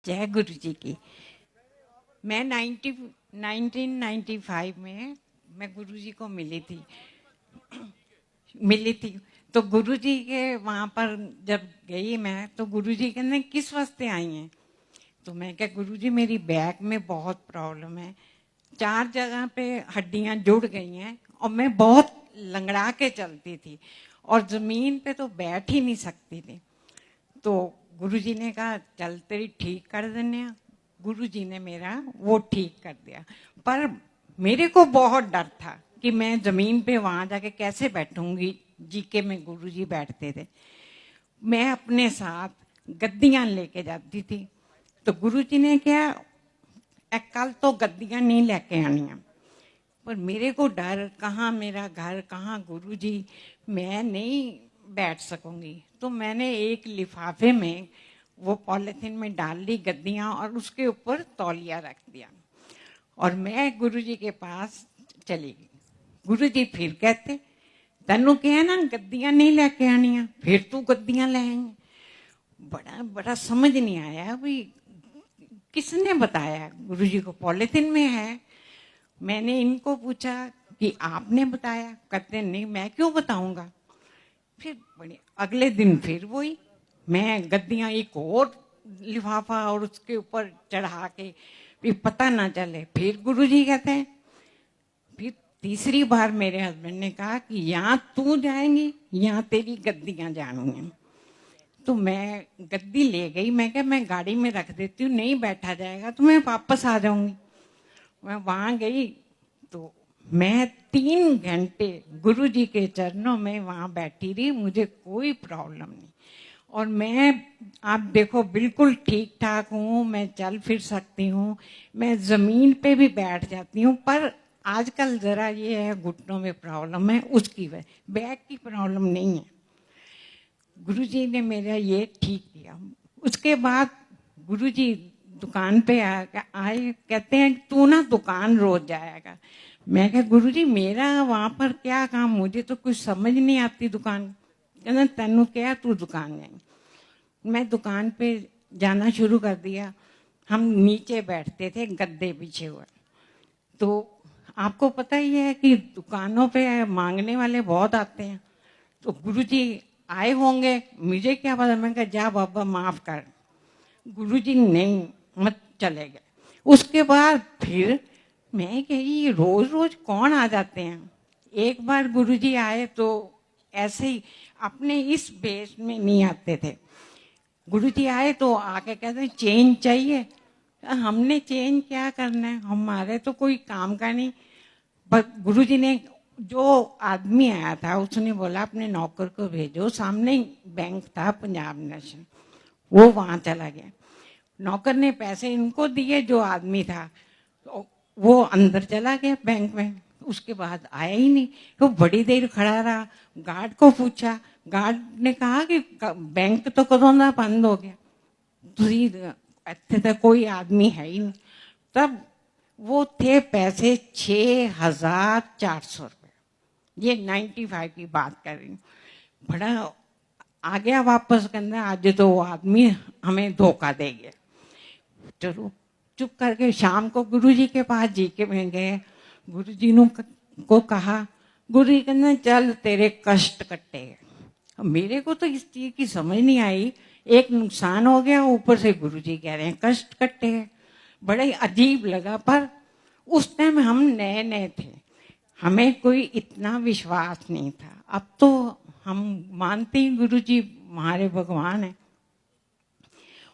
जय गुरु जी की। मैं 1995 में मैं गुरु जी को मिली थी। तो गुरु जी के वहाँ पर जब गई मैं, तो गुरु जी कहने किस वास्ते आई हैं? तो मैं क्या, गुरु जी मेरी बैक में बहुत प्रॉब्लम है, 4 जगह पे हड्डियां जुड़ गई हैं और मैं बहुत लंगड़ा के चलती थी और जमीन पे तो बैठ ही नहीं सकती थी। तो गुरुजी ने कहा चल तेरी ठीक कर देने। गुरुजी ने मेरा वो ठीक कर दिया, पर मेरे को बहुत डर था कि मैं जमीन पे वहां जाके कैसे बैठूंगी। जीके में गुरुजी बैठते थे, मैं अपने साथ गद्दियां लेके जाती थी। तो गुरुजी ने क्या, कल तो गद्दियां नहीं लेके आनिया, पर मेरे को डर, कहाँ मेरा घर, कहाँ गुरुजी, मैं नहीं बैठ सकूंगी। तो मैंने एक लिफाफे में वो पॉलिथीन में डाल ली गद्दियां और उसके ऊपर तौलिया रख दिया और मैं गुरुजी के पास चली गई। गुरुजी फिर कहते तेनू क्या ना गद्दियां नहीं लेके आनिया, फिर तू गद्दियां ले आएंगे। बड़ा बड़ा समझ नहीं आया भी किसने बताया। गुरुजी को पॉलिथीन में है। मैंने इनको पूछा कि आपने बताया? कहते नहीं, मैं क्यों बताऊंगा। फिर बड़े अगले दिन फिर वही, मैं गद्दियां एक और लिफाफा और उसके ऊपर चढ़ा के भी पता ना चले। फिर गुरुजी कहते हैं, फिर तीसरी बार मेरे हस्बैंड ने कहा कि यहाँ तू जाएंगी, यहाँ तेरी गद्दियां जाऊंगी। तो मैं गद्दी ले गई। मैं क्या, मैं गाड़ी में रख देती हूँ, नहीं बैठा जाएगा तो मैं वापस आ जाऊंगी। मैं वहां गई तो मैं 3 घंटे गुरुजी के चरणों में वहां बैठी रही, मुझे कोई प्रॉब्लम नहीं। और मैं, आप देखो, बिल्कुल ठीक ठाक हूँ, मैं चल फिर सकती हूँ, मैं जमीन पे भी बैठ जाती हूँ। पर आजकल जरा ये है, घुटनों में प्रॉब्लम है, उसकी वजह, बैक की प्रॉब्लम नहीं है। गुरुजी ने मेरा ये ठीक किया। उसके बाद गुरुजी दुकान पे आए, कहते हैं तू ना दुकान रोज जाएगा। मैं कहा गुरुजी मेरा वहां पर क्या काम, मुझे तो कुछ समझ नहीं आती दुकान। कहते तेनू क्या, तू दुकान जाएंगे। मैं दुकान पे जाना शुरू कर दिया। हम नीचे बैठते थे गद्दे पीछे हुए। तो आपको पता ही है कि दुकानों पे मांगने वाले बहुत आते हैं। तो गुरुजी आए होंगे, मुझे क्या पता। मैं कहा जा बाबा माफ कर। गुरुजी नहीं, मत, चले गए। उसके बाद फिर मैं कही रोज रोज कौन आ जाते हैं। एक बार गुरुजी आए तो ऐसे ही अपने इस बेस में नहीं आते थे। गुरुजी आए तो आके कहते चेंज चाहिए। हमने चेंज क्या करना है, हमारे तो कोई काम का नहीं। पर गुरुजी ने, जो आदमी आया था उसने बोला अपने नौकर को भेजो, सामने बैंक था पंजाब नेशनल, वो वहां चला गया। नौकर ने पैसे इनको दिए, जो आदमी था तो वो अंदर चला गया बैंक में। उसके बाद आया ही नहीं। तो बड़ी देर खड़ा रहा, गार्ड को पूछा, गार्ड ने कहा कि बैंक तो कदों दा बंद हो गया, तुसी इत्थे तो कोई आदमी है ही नहीं। तब वो थे पैसे 6,400 रुपये। ये 95 की बात कर रही हूँ। बड़ा आ गया वापस, कहना आज तो वो आदमी हमें धोखा दे गया। चलो चुप करके शाम को गुरुजी के पास जी के में गए। गुरुजी को कहा, गुरुजी कहना चल तेरे कष्ट कट्टे। मेरे को तो इस चीज की समझ नहीं आई, एक नुकसान हो गया, ऊपर से गुरुजी कह रहे हैं कष्ट कट्टे हैं। बड़ा ही अजीब लगा। पर उस टाइम हम नए नए थे, हमें कोई इतना विश्वास नहीं था। अब तो हम मानते हैं गुरुजी हमारे भगवान है।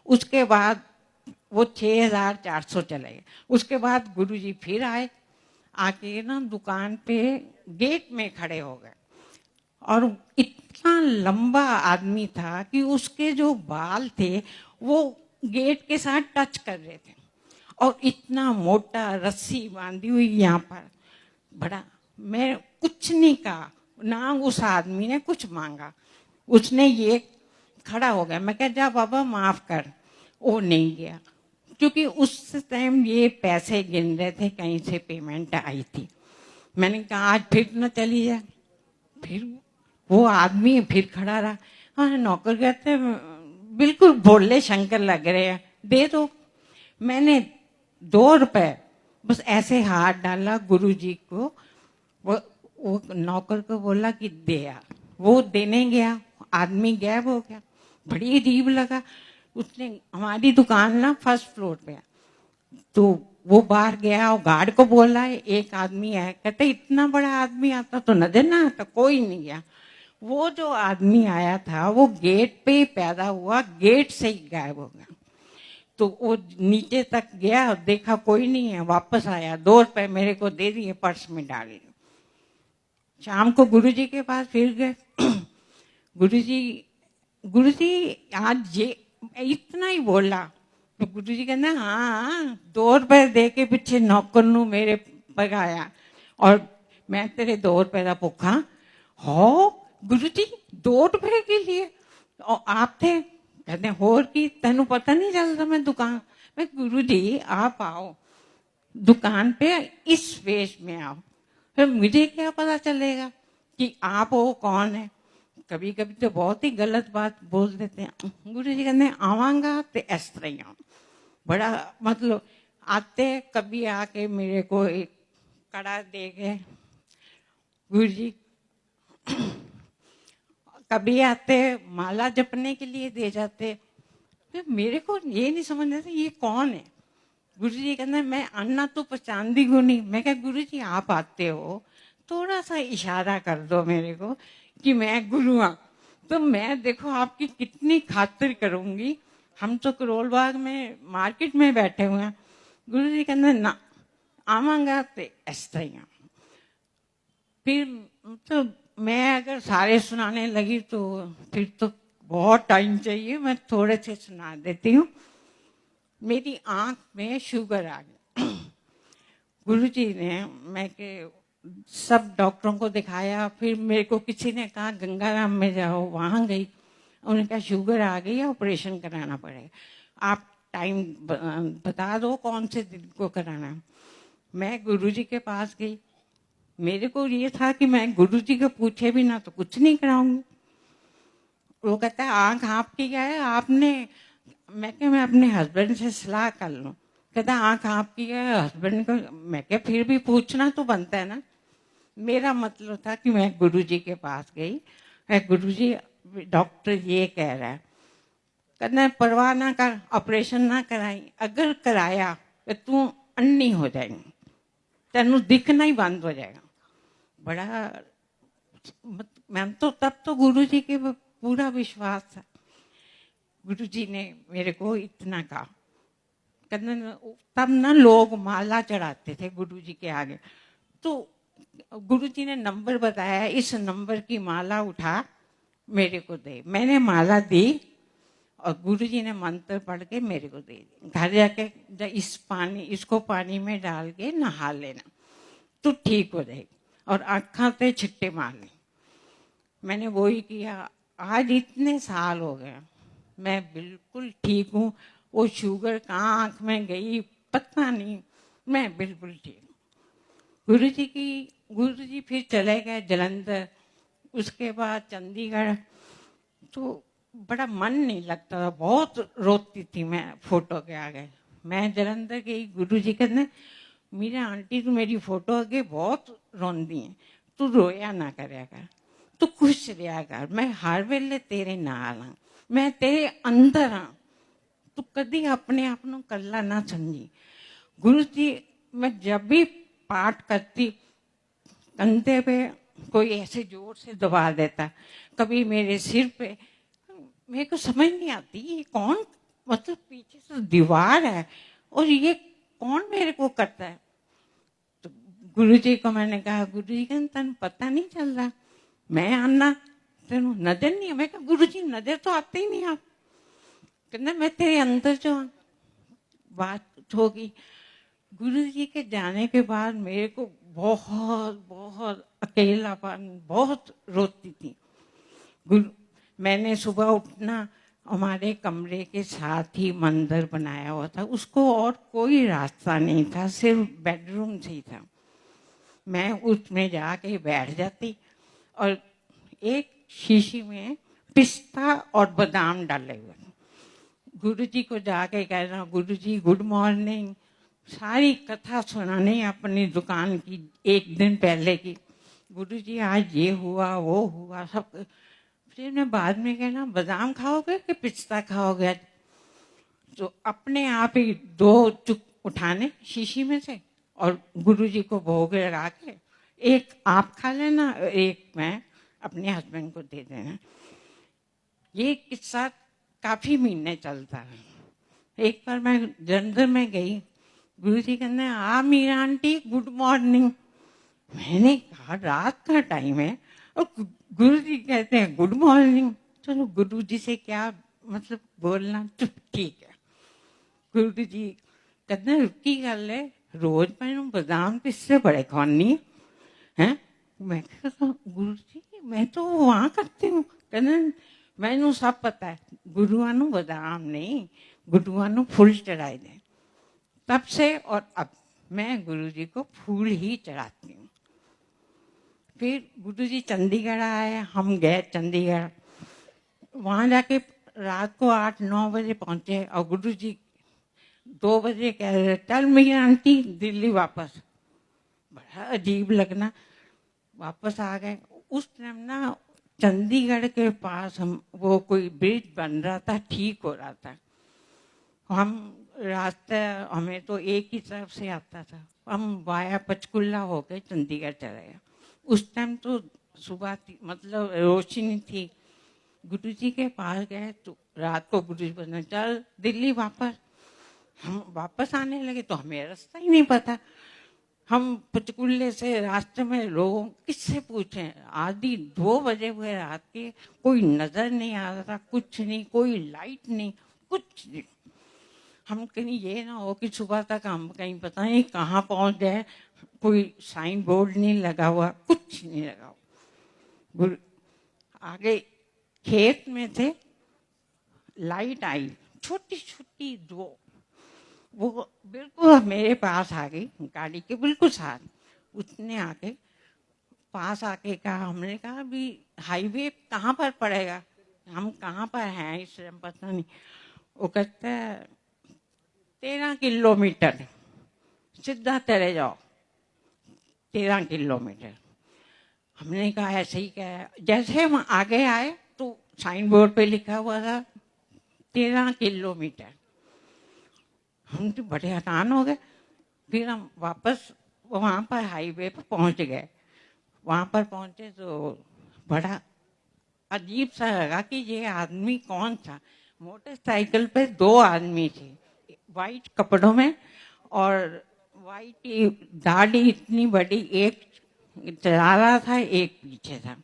उसके बाद वो 6,400 चले गए। उसके बाद गुरुजी फिर आए, आके ना दुकान पे गेट में खड़े हो गए। और इतना लंबा आदमी था कि उसके जो बाल थे वो गेट के साथ टच कर रहे थे, और इतना मोटा रस्सी बांधी हुई यहाँ पर। बड़ा, मैं कुछ नहीं कहा ना, उस आदमी ने कुछ मांगा, उसने ये खड़ा हो गया। मैं कहा जा बाबा माफ कर। वो नहीं गया, क्योंकि उस टाइम ये पैसे गिन रहे थे, कहीं से पेमेंट आई थी। मैंने कहा आज फिर न चली जाए। फिर वो आदमी फिर खड़ा रहा। हाँ, नौकर कहते बिल्कुल भोले शंकर लग रहे हैं, दे दो। मैंने 2 रुपए बस ऐसे हाथ डाला गुरुजी को, वो नौकर को बोला कि दे आ। वो देने गया, आदमी गायब हो गया। बड़ी अजीब लगा। उसने, हमारी दुकान ना फर्स्ट फ्लोर पे है, तो वो बाहर गया और गार्ड को बोला, एक आदमी आया। कहते इतना बड़ा आदमी आता तो नजर ना आता। कोई नहीं गया। वो जो आदमी आया था वो गेट पे ही पैदा हुआ, गेट से ही गायब हो गया। तो वो नीचे तक गया और देखा कोई नहीं है, वापस आया, 2 रुपए मेरे को दे दिए, पर्स में डाल दिए। शाम को गुरुजी के पास फिर गए। गुरुजी गुरुजी आज ये इतना ही बोला तो गुरुजी कहना, हाँ 2 रुपए दे के पिछे नौकर नू मेरे पगाया और मैं तेरे 2 रुपए का भुखा हो। गुरुजी 2 रुपए के लिए और आप थे। कहते होर की, तेनू पता नहीं चलता मैं दुकान। मैं, गुरुजी आप आओ दुकान पे, इस वेश में आओ, फिर मुझे क्या पता चलेगा कि आप वो कौन है। कभी कभी तो बहुत ही गलत बात बोल देते हैं। गुरु जी कहते आवांगा तो इस तरह ही आऊं। बड़ा मतलब आते कभी आके मेरे को एक कड़ा दे गए गुरु जी, कभी आते माला जपने के लिए दे जाते। फिर मेरे को ये नहीं समझ आता ये कौन है। गुरु जी कहते मैं अन्ना तो पहचान दी को नहीं। मैं क्या गुरु जी आप आते हो, थोड़ा सा इशारा कर दो मेरे को कि मैं गुरु हाँ, तो मैं देखो आपकी कितनी खातिर करूंगी। हम तो करोल बाग में मार्केट में बैठे हुए हैं। गुरु जी कहते ना आवांगा तो इस तरह ही। फिर तो मैं अगर सारे सुनाने लगी तो फिर तो बहुत टाइम चाहिए। मैं थोड़े से सुना देती हूँ। मेरी आंख में शुगर आ गई। गुरुजी ने, मैं के सब डॉक्टरों को दिखाया। फिर मेरे को किसी ने कहा गंगाराम में जाओ, वहां गई। उन्होंने कहा शुगर आ गई है, ऑपरेशन कराना पड़ेगा, आप टाइम बता दो कौन से दिन को कराना है। मैं गुरुजी के पास गई। मेरे को ये था कि मैं गुरुजी को पूछे भी ना तो कुछ नहीं कराऊंगी। वो कहता है आंख आपकी क्या है आपने। मैं क्या मैं अपने हस्बैंड से सलाह कर लूं। कहता आंख आपकी है हस्बैंड को। मैं क्या फिर भी पूछना तो बनता है ना। मेरा मतलब था कि मैं गुरुजी के पास गई। गुरुजी डॉक्टर ये कह रहा है, कहना परवाह ना कर, ऑपरेशन ना कराई, अगर कराया तो तू अन्नी हो जाएगी, तेनू दिखना ही बंद हो जाएगा। बड़ा मैम तो तब तो गुरुजी के पूरा विश्वास था। गुरुजी ने मेरे को इतना कहा। कहना तब ना लोग माला चढ़ाते थे गुरुजी के आगे। तो गुरुजी ने नंबर बताया, इस नंबर की माला उठा मेरे को दे। मैंने माला दी और गुरुजी ने मंत्र पढ़ के मेरे को दे दी। घर जाके इसको पानी में डाल के नहा लेना तो ठीक हो जाएगी और आँखों पे छिट्टे मार ली। मैंने वो ही किया। आज इतने साल हो गए, मैं बिल्कुल ठीक हूँ। वो शुगर कहाँ आँख में गई पता नहीं, मैं बिल्कुल ठीक हूँ। गुरुजी फिर चले गए जलंधर, उसके बाद चंडीगढ़। तो बड़ा मन नहीं लगता था, बहुत रोती थी मैं फोटो के आगे। मैं जलंधर गई, गुरुजी कहते मेरे आंटी तू मेरी फोटो अगे बहुत रोंदी है, तू रोया ना करया कर, तू खुश रहा कर, मैं हर वेले तेरे नाल हाँ, मैं तेरे अंदर हाँ, तू कदी अपने आप को कला ना समझी। गुरु जी मैं जब भी पाठ करती कंधे पे कोई ऐसे जोर से दबा देता, कभी मेरे सिर पे। मेरे को समझ नहीं आती ये कौन, मतलब पीछे से दीवार है और ये कौन मेरे को करता है। तो गुरुजी को मैंने कहा, गुरुजी का तेन पता नहीं चल रहा, मैं आना तेन नजर नहीं है। मैं कहा गुरुजी नजर तो आते ही नहीं आप। कहना मैं तेरे अंदर जो। बात होगी। गुरुजी के जाने के बाद मेरे को बहुत बहुत अकेलापन, बहुत रोती थी। मैंने सुबह उठना, हमारे कमरे के साथ ही मंदिर बनाया हुआ था, उसको और कोई रास्ता नहीं था, सिर्फ बेडरूम से ही था। मैं उसमें जाके बैठ जाती और एक शीशी में पिस्ता और बादाम डाले हुए, गुरुजी को जाके कहना, गुरुजी गुड मॉर्निंग, सारी कथा सुनानी अपनी दुकान की एक दिन पहले की, गुरुजी आज ये हुआ वो हुआ सब। फिर मैं बाद में कहना बादाम खाओगे कि पिस्ता खाओगे? तो अपने आप ही 2 चुक उठाने शीशी में से और गुरुजी को भोग लगा के, एक आप खा लेना, एक मैं अपने हस्बैंड को दे देना। ये किस्सा काफी महीने चलता है। एक बार मैं जलंधर में गई, गुरुजी कहने आ मीरा आंटी गुड मॉर्निंग। मैंने कहा रात का टाइम है और गुरुजी कहते हैं गुड मॉर्निंग। चलो गुरुजी से क्या मतलब बोलना, चुप ठीक है। गुरुजी कहते रुकी गल है, रोज मैं बादाम किससे बड़े खानी है। मैं कहा गुरुजी मैं तो वहां करती हूँ। कहते मैनू सब पता है, गुरुआ नू बादाम नहीं, गुरुआ नू फूल चढ़ाए दे। तब से और अब मैं गुरुजी को फूल ही चढ़ाती हूँ। फिर गुरुजी चंडीगढ़ आए, हम गए चंडीगढ़, वहां जाके रात को 8-9 बजे पहुंचे और गुरुजी 2 बजे कह रहे चल मेरी आंटी दिल्ली वापस। बड़ा अजीब लगना, वापस आ गए। उस टाइम ना चंडीगढ़ के पास हम वो कोई ब्रिज बन रहा था, ठीक हो रहा था। हम रास्ता हमें तो एक ही तरफ से आता था, हम वाया पंचकुला होके चंडीगढ़ चले गए। उस टाइम तो सुबह थी, मतलब रोशनी थी। गुरुजी के पास गए तो रात को गुरुजी बोले चल दिल्ली वापस। हम वापस आने लगे तो हमें रास्ता ही नहीं पता। हम पंचकुले से रास्ते में लोगों किससे पूछें, आधी 2 बजे हुए रात के, कोई नजर नहीं आ रहा था, कुछ नहीं, कोई लाइट नहीं, कुछ नहीं। हम कहीं ये ना हो कि सुबह तक हम कहीं पता नहीं कहाँ पहुंच गए, कोई साइन बोर्ड नहीं लगा हुआ, कुछ नहीं लगा हुआ। आगे खेत में थे, लाइट आई छोटी छोटी 2, वो बिल्कुल मेरे पास आ गई, गाड़ी के बिल्कुल साथ। उसने आके पास आके कहा, हमने कहा अभी हाईवे कहाँ पर पड़ेगा, हम कहाँ पर हैं इस टाइम पता नहीं। वो कहता है 13 किलोमीटर सीधा चले जाओ, 13 किलोमीटर। हमने कहा ऐसे ही क्या। जैसे हम आगे आए तो साइन बोर्ड पे लिखा हुआ था 13 किलोमीटर। हम तो बड़े हैरान हो गए। फिर हम वापस वहां पर हाईवे पर पहुंच गए। वहां पर पहुंचे तो बड़ा अजीब सा लगा कि ये आदमी कौन था। मोटरसाइकिल पे 2 आदमी थे, वाइट कपड़ों में, और वाइट दाढ़ी इतनी बड़ी, एक चला रहा था एक पीछे था।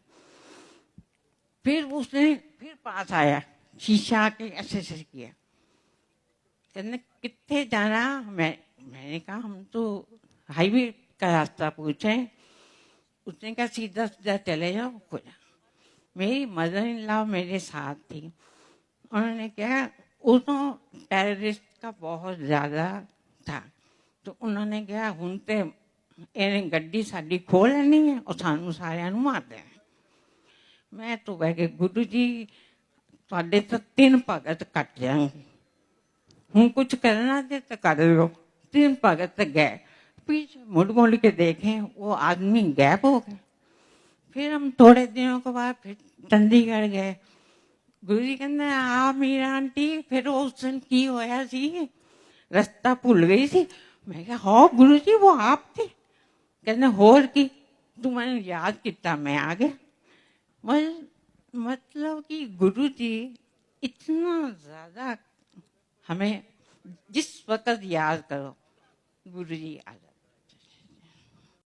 फिर उसने फिर पास आया, शीशा के ऐसे ऐसे किया, कहने कितने जाना। मैंने कहा हम तो हाईवे का रास्ता पूछे। उसने कहा सीधा सीधा चले जाओ खुद। मेरी मदर इन लॉ मेरे साथ थी। उन्होंने कहा उਦੋਂ टेररिस्ट का बहुत ज़्यादा था, तो उन्होंने कहा ਹੁਣ ਤੇ ਇਹਨੇ ਗੱਡੀ ਸਾਡੀ ਖੋਹ ਲੈਣੀ ਹੈ और ਸਾਨੂੰ ਸਾਰਿਆਂ ਨੂੰ ਮਾਰ ਦੇਣਾ। मैं तो बह के गुरु जी ਤੁਹਾਡੇ ਤਾਂ 3 ਭਗਤ ਕੱਟ ਜਾਣਗੇ, हूँ कुछ करना दे तो कर लो। 3 भगत गए, पीछे मुड़ के देखे वो आदमी गैप हो गए। फिर हम थोड़े दिनों के बाद फिर चंडीगढ़ गए। गुरु जी कहते आ मीरा आंटी फिर उस दिन की होया सी, रास्ता भुल गई सी। मैं कहा हाँ गुरु जी वो आप थे। कहते होर की तू मैंने याद किया मैं आ गया। मतलब कि गुरु जी इतना ज्यादा हमें जिस वक्त याद करो गुरु जी आ जाते।